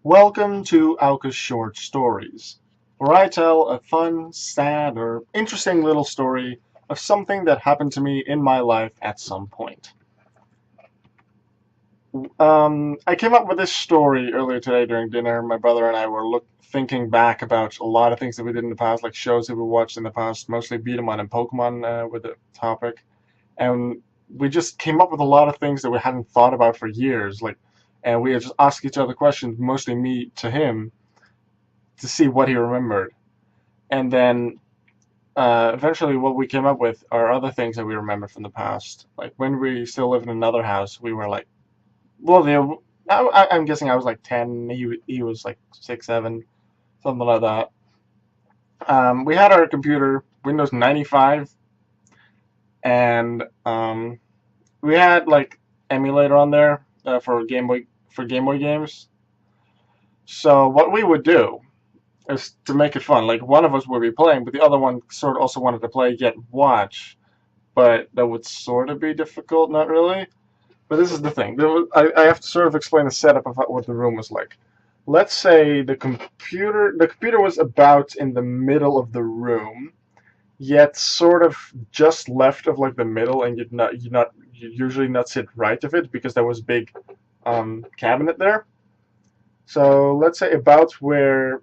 Welcome to Auke's Short Stories, where I tell a fun, sad, or interesting little story of something that happened to me in my life at some point. I came up with this story earlier today during dinner. My brother and I were thinking back about a lot of things that we did in the past, like shows that we watched in the past, mostly beat 'em on and Pokemon with the topic. And we just came up with a lot of things that we hadn't thought about for years, and we had just asked each other questions, mostly me to him, to see what he remembered. And then eventually, what we came up with are other things that we remember from the past. Like when we still lived in another house, we were like, well, I'm guessing I was like 10, he was like 6, 7, something like that. We had our computer, Windows 95, and we had like emulator on there for Game Boy games. So what we would do is to make it fun. Like one of us would be playing, but the other one sort of also wanted to play yet watch. But that would sort of be difficult, not really. But this is the thing. I have to sort of explain the setup of what the room was like. Let's say the computer was about in the middle of the room, yet sort of just left of like the middle, and you usually not sit right of it because there was a big cabinet there. So let's say about there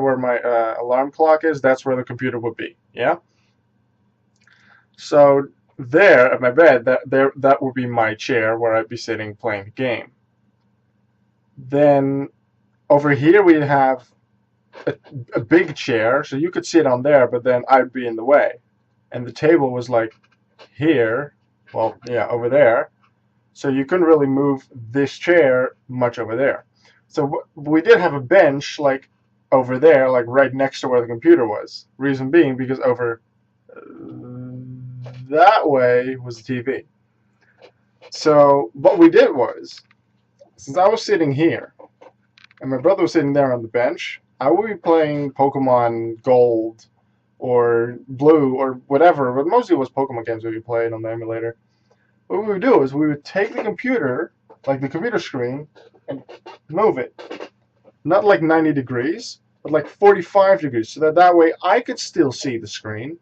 where my alarm clock is, that's where the computer would be. Yeah. So there at my bed, that would be my chair where I'd be sitting playing the game. Then over here we'd have a, a big chair, so you could sit on there, but then I'd be in the way. And the table was like here, well, yeah, over there. So you couldn't really move this chair much over there. So we did have a bench like over there, like right next to where the computer was. Reason being because over that way was the TV. So what we did was, since I was sitting here and my brother was sitting there on the bench, I would be playing Pokemon Gold or Blue or whatever, but mostly it was Pokemon games we played on the emulator. What we would do is we would take the computer, like the computer screen, and move it. Not like 90 degrees, but like 45 degrees, so that way I could still see the screen.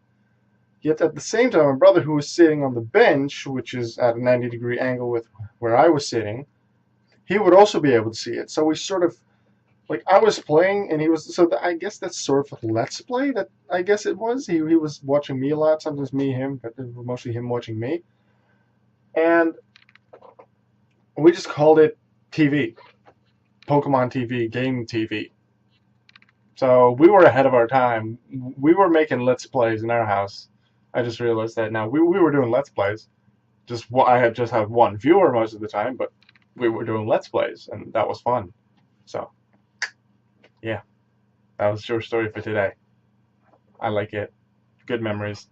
Yet at the same time, my brother, who was sitting on the bench, which is at a 90-degree angle with where I was sitting, he would also be able to see it. So we sort of, like, I was playing and he was, so I guess that's sort of a let's play, that I guess it was. He was watching me a lot, sometimes me, him, but mostly him watching me. And we just called it TV, Pokemon TV, game TV. So we were ahead of our time. We were making let's plays in our house. I just realized that now. We were doing let's plays. I had just had one viewer most of the time, but we were doing let's plays, and that was fun. So yeah, that was your story for today. I like it. Good memories.